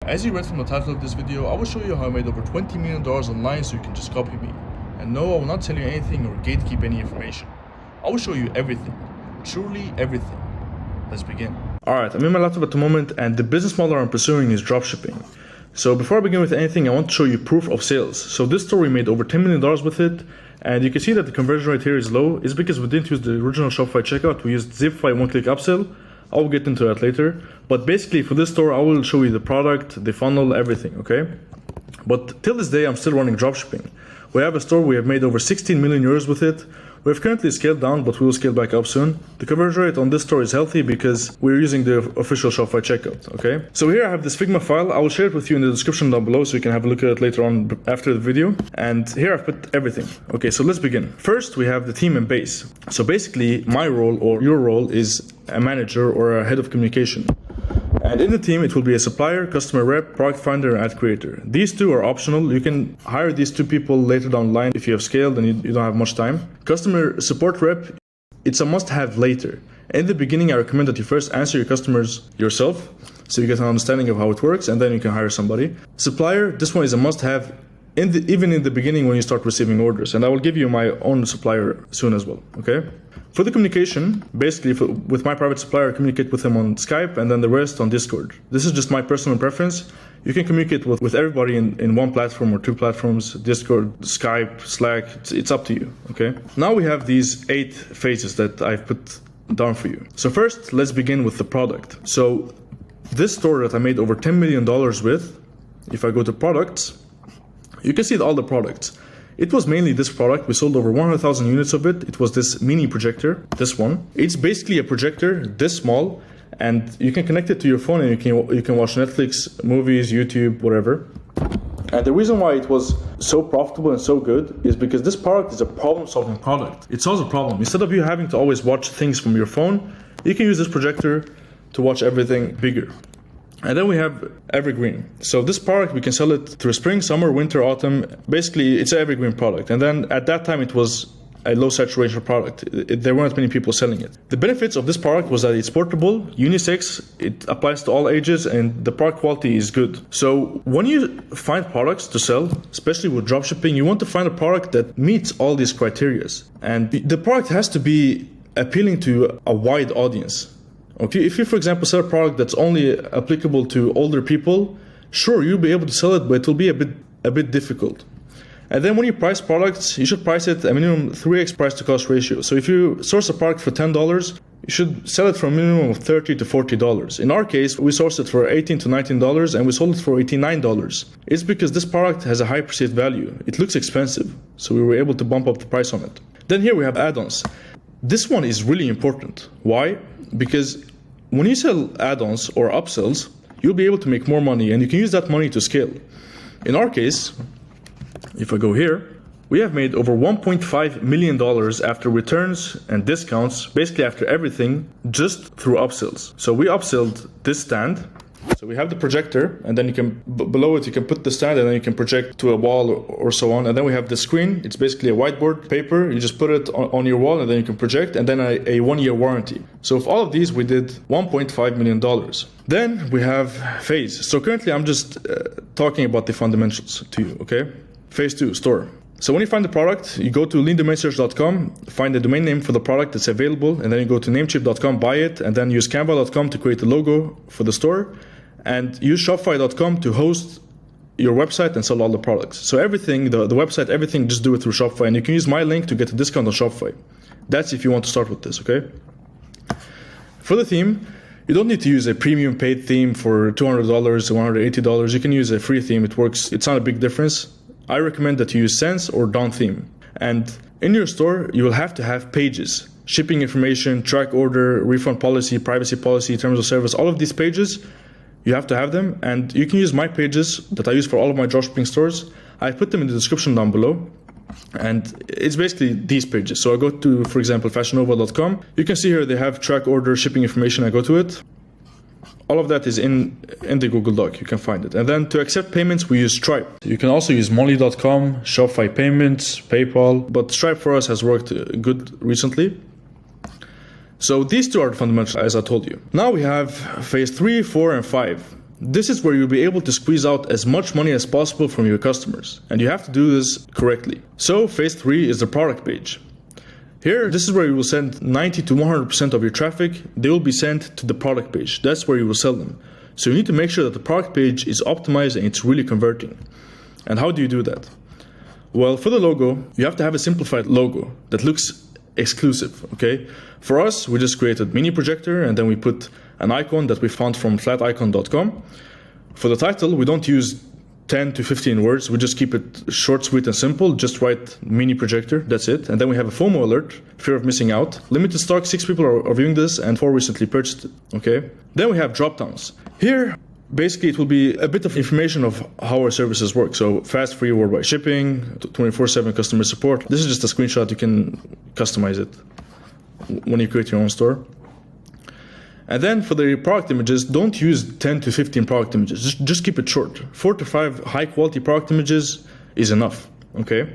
As you read from the title of this video, I will show you how I made over $20 million online so you can just copy me. And no, I will not tell you anything or gatekeep any information. I will show you everything. Truly everything. Let's begin. Alright, I'm in my laptop at the moment and the business model I'm pursuing is dropshipping. So before I begin with anything, I want to show you proof of sales. So this store we made over $10 million with it, and you can see that the conversion rate here is low. It's because we didn't use the original Shopify checkout, we used Zipify one-click upsell. I will get into that later. But basically for this store, I will show you the product, the funnel, everything, okay? But till this day, I'm still running dropshipping. We have a store, we have made over 16 million euros with it. We have currently scaled down, but we will scale back up soon. The conversion rate on this store is healthy because we're using the official Shopify checkout, okay? So here I have this Figma file. I will share it with you in the description down below so you can have a look at it later on after the video. And here I've put everything. Okay, so let's begin. First, we have the team and base. So basically, my role or your role is a manager or a head of communication. And in the team, it will be a supplier, customer rep, product finder, and ad creator. These two are optional. You can hire these two people later down the line if you have scaled and you don't have much time. Customer support rep, it's a must-have later. In the beginning, I recommend that you first answer your customers yourself, so you get an understanding of how it works, and then you can hire somebody. Supplier, this one is a must-have even in the beginning when you start receiving orders. And I will give you my own supplier soon as well, okay? For the communication, basically with my private supplier, I communicate with them on Skype and then the rest on Discord. This is just my personal preference. You can communicate with everybody in one platform or two platforms, Discord, Skype, Slack, it's up to you, okay? Now we have these 8 phases that I've put down for you. So first, let's begin with the product. So this store that I made over $10 million with, if I go to products, you can see all the products. It was mainly this product. We sold over 100,000 units of it. It was this mini projector, this one. It's basically a projector this small, and you can connect it to your phone and you can watch Netflix, movies, YouTube, whatever. And the reason why it was so profitable and so good is because this product is a problem-solving product. It solves a problem. Instead of you having to always watch things from your phone, you can use this projector to watch everything bigger. And then we have evergreen. So this product, we can sell it through spring, summer, winter, autumn. Basically, it's an evergreen product. And then at that time, it was a low saturation product. There weren't many people selling it. The benefits of this product was that it's portable, unisex, it applies to all ages, and the product quality is good. So when you find products to sell, especially with dropshipping, you want to find a product that meets all these criteria. And the product has to be appealing to a wide audience. Okay, if you, for example, sell a product that's only applicable to older people, sure, you'll be able to sell it, but it will be a bit difficult. And then when you price products, you should price it a minimum 3x price to cost ratio. So if you source a product for $10, you should sell it for a minimum of $30 to $40. In our case, we sourced it for $18 to $19 and we sold it for $89. It's because this product has a high perceived value. It looks expensive, so we were able to bump up the price on it. Then here we have add-ons. This one is really important. Why? Because when you sell add-ons or upsells, you'll be able to make more money and you can use that money to scale. In our case, if I go here, we have made over $1.5 million after returns and discounts, basically after everything, just through upsells. So we upselled this stand. So we have the projector, and then you can, below it, you can put the stand, and then you can project to a wall or so on. And then we have the screen. It's basically a whiteboard paper. You just put it on your wall, and then you can project, and then a 1-year warranty. So for all of these, we did $1.5 million. Then we have phase. So currently, I'm just talking about the fundamentals to you, okay? Phase 2, store. So when you find the product, you go to leandomainsearch.com, find the domain name for the product that's available, and then you go to namecheap.com, buy it, and then use canva.com to create the logo for the store, and use shopify.com to host your website and sell all the products. So everything, the website, everything, just do it through Shopify, and you can use my link to get a discount on Shopify. That's if you want to start with this, okay? For the theme, you don't need to use a premium paid theme for $200 or $180. You can use a free theme. It works. It's not a big difference. I recommend that you use Sense or Dawn theme. And in your store, you will have to have pages, shipping information, track order, refund policy, privacy policy, terms of service, all of these pages, you have to have them. And you can use my pages that I use for all of my dropshipping stores. I put them in the description down below. And it's basically these pages. So I go to, for example, fashionova.com. You can see here they have track order, shipping information. I go to it. All of that is in the Google Doc. You can find it. And then to accept payments, we use Stripe. You can also use Molly.com, Shopify Payments, PayPal. But Stripe for us has worked good recently. So these two are the fundamentals, as I told you. Now we have phase 3, 4, and 5. This is where you'll be able to squeeze out as much money as possible from your customers, and you have to do this correctly. So phase 3 is the product page. Here, this is where you will send 90 to 100% of your traffic. They will be sent to the product page. That's where you will sell them. So you need to make sure that the product page is optimized and it's really converting. And how do you do that? Well, for the logo, you have to have a simplified logo that looks exclusive, okay? For us, we just created mini projector and then we put an icon that we found from flaticon.com. For the title, we don't use 10 to 15 words. We just keep it short, sweet, and simple. Just write mini projector, that's it. And then we have a FOMO alert, fear of missing out. Limited stock, 6 people are viewing this and 4 recently purchased it, okay? Then we have drop downs. Here, basically, it will be a bit of information of how our services work. So fast, free, worldwide shipping, 24/7 customer support. This is just a screenshot. You can customize it when you create your own store. And then for the product images, don't use 10 to 15 product images. Just keep it short. 4 to 5 high quality product images is enough, okay?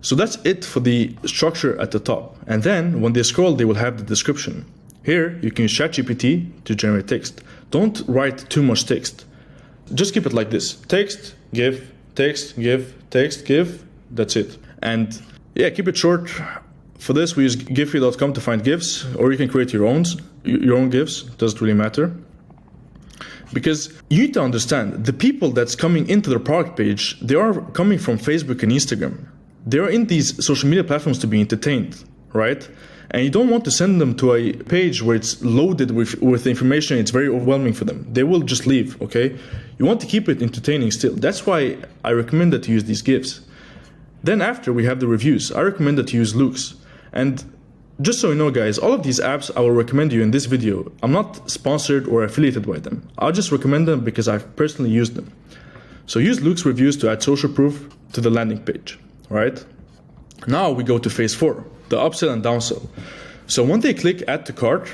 So that's it for the structure at the top. And then when they scroll, they will have the description. Here, you can use ChatGPT to generate text. Don't write too much text. Just keep it like this. Text, give, text, give, text, give. That's it. And yeah, keep it short. For this, we use giphy.com to find GIFs, or you can create your own GIFs. Doesn't really matter. Because you need to understand, the people that's coming into the product page, they are coming from Facebook and Instagram. They are in these social media platforms to be entertained, right? And you don't want to send them to a page where it's loaded with information. It's very overwhelming for them. They will just leave, okay? You want to keep it entertaining still. That's why I recommend that you use these GIFs. Then after we have the reviews, I recommend that you use Looks. And just so you know, guys, all of these apps I will recommend you in this video, I'm not sponsored or affiliated by them. I'll just recommend them because I've personally used them. So use Looks reviews to add social proof to the landing page, right? Now we go to phase 4, the upsell and downsell. So when they click add to cart,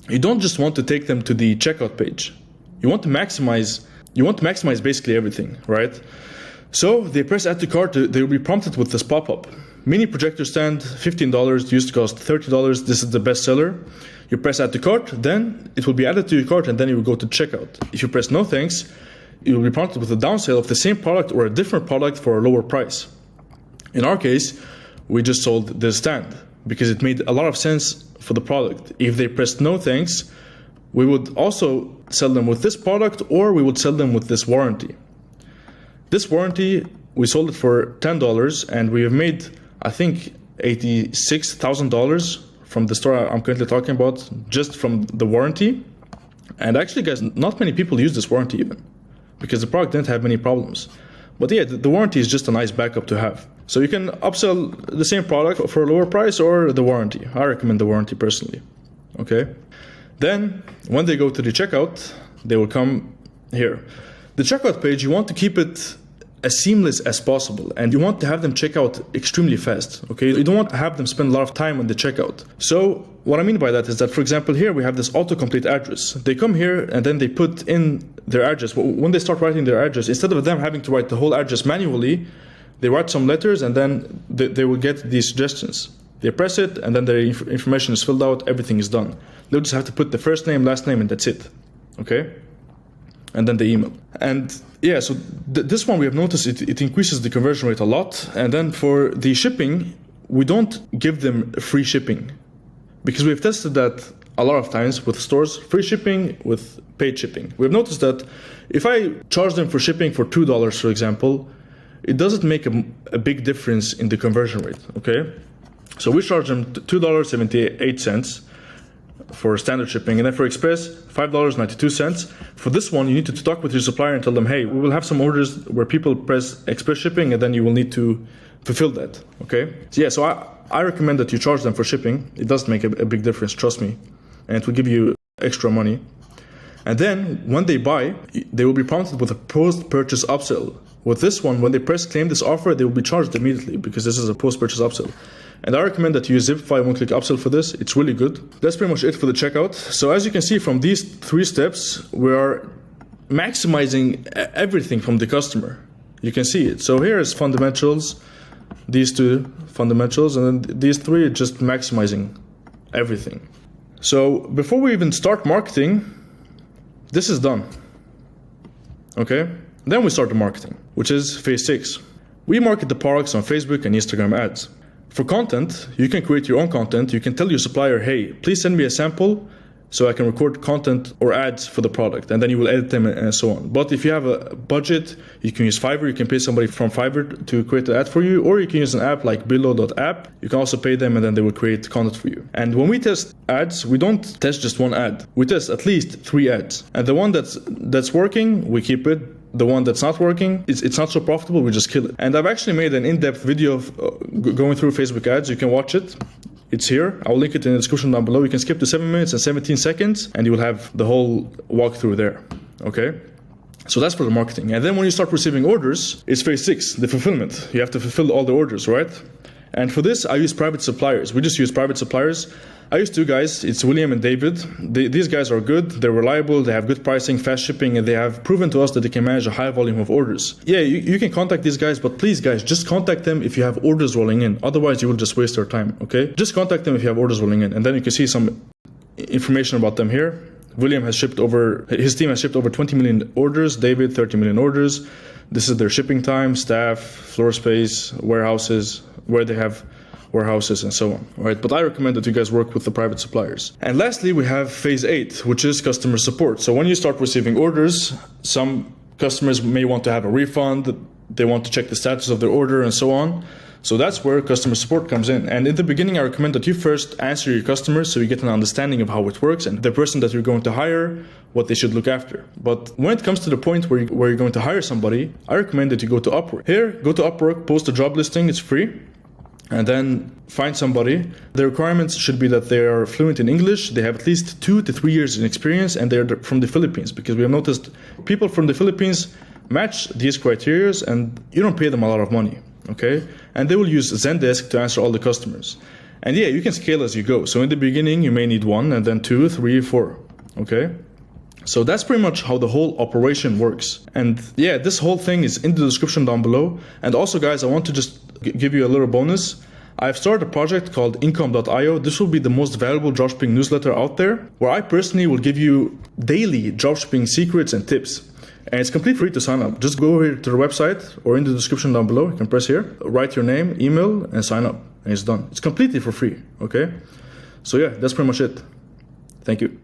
you don't just want to take them to the checkout page. You want to maximize basically everything, right? So they press add to cart, they will be prompted with this pop-up. Mini projector stand, $15, used to cost $30. This is the best seller. You press add to cart, then it will be added to your cart and then you will go to checkout. If you press no thanks, you will be prompted with a downsell of the same product or a different product for a lower price. In our case, we just sold this stand because it made a lot of sense for the product. If they pressed no thanks, we would also sell them with this product or we would sell them with this warranty. This warranty, we sold it for $10 and we have made, I think, $86,000 from the store I'm currently talking about, just from the warranty. And actually, guys, not many people use this warranty even, because the product didn't have many problems. But yeah, the warranty is just a nice backup to have. So you can upsell the same product for a lower price or the warranty. I recommend the warranty personally, okay? Then, when they go to the checkout, they will come here. The checkout page, you want to keep it as seamless as possible, and you want to have them check out extremely fast, okay? You don't want to have them spend a lot of time on the checkout. So what I mean by that is that, for example, here we have this autocomplete address. They come here and then they put in their address. When they start writing their address, instead of them having to write the whole address manually, they write some letters and then they will get these suggestions. They press it and then their information is filled out, everything is done. They'll just have to put the first name, last name, and that's it, okay? And then the email. And yeah, so this one we have noticed it increases the conversion rate a lot. And then for the shipping, we don't give them free shipping because we've tested that a lot of times with stores, free shipping with paid shipping. We've noticed that if I charge them for shipping for $2, for example, it doesn't make a big difference in the conversion rate, okay? So we charge them $2.78 for standard shipping, and then for express, $5.92. For this one, you need to talk with your supplier and tell them, hey, we will have some orders where people press express shipping and then you will need to fulfill that, okay? So yeah, so I recommend that you charge them for shipping. It does make a big difference, trust me, and it will give you extra money. And then when they buy, they will be prompted with a post-purchase upsell. With this one, when they press claim this offer, they will be charged immediately because this is a post-purchase upsell. And I recommend that you use Zipify one-click upsell for this. It's really good. That's pretty much it for the checkout. So as you can see from these 3 steps, we are maximizing everything from the customer. You can see it. So here is fundamentals, these 2 fundamentals, and then these 3 just maximizing everything. So before we even start marketing, this is done. Okay? Then we start the marketing, which is phase 6. We market the products on Facebook and Instagram ads. For content, you can create your own content. You can tell your supplier, hey, please send me a sample so I can record content or ads for the product, and then you will edit them and so on. But if you have a budget, you can use Fiverr. You can pay somebody from Fiverr to create the ad for you, or you can use an app like Billo.app. You can also pay them and then they will create content for you. And when we test ads, we don't test just one ad. We test at least 3 ads. And the one that's working, we keep it. The one that's not working, it's not so profitable, we just kill it. And I've actually made an in-depth video of going through Facebook ads. You can watch it. It's here. I'll link it in the description down below. You can skip to 7 minutes and 17 seconds and you will have the whole walkthrough there. Okay? So that's for the marketing. And then when you start receiving orders, it's phase 6, the fulfillment. You have to fulfill all the orders, right? And for this, I use private suppliers. We just use private suppliers. I use 2 guys. It's William and David. These guys are good. They're reliable. They have good pricing, fast shipping, and they have proven to us that they can manage a high volume of orders. Yeah, you can contact these guys, but please, guys, just contact them if you have orders rolling in. Otherwise, you will just waste your time, okay? Just contact them if you have orders rolling in, and then you can see some information about them here. William has shipped his team has shipped over 20 million orders. David, 30 million orders. This is their shipping time, staff, floor space, warehouses, where they have warehouses and so on, right? But I recommend that you guys work with the private suppliers. And lastly, we have phase 8, which is customer support. So when you start receiving orders, some customers may want to have a refund, they want to check the status of their order and so on. So that's where customer support comes in. And in the beginning, I recommend that you first answer your customers so you get an understanding of how it works and the person that you're going to hire, what they should look after. But when it comes to the point where you're going to hire somebody, I recommend that you go to Upwork. Here, go to Upwork, post a job listing, it's free. And then find somebody. The requirements should be that they are fluent in English, they have at least 2 to 3 years in experience, and they're from the Philippines, because we have noticed people from the Philippines match these criteria and you don't pay them a lot of money, okay? And they will use Zendesk to answer all the customers. And yeah, you can scale as you go. So in the beginning, you may need 1, and then 2, 3, 4, okay? So that's pretty much how the whole operation works. And yeah, this whole thing is in the description down below. And also, guys, I want to just give you a little bonus. I've started a project called income.io. This will be the most valuable dropshipping newsletter out there, where I personally will give you daily dropshipping secrets and tips. And it's completely free to sign up. Just go here to the website or in the description down below. You can press here, write your name, email, and sign up. And it's done. It's completely for free, okay? So yeah, that's pretty much it. Thank you.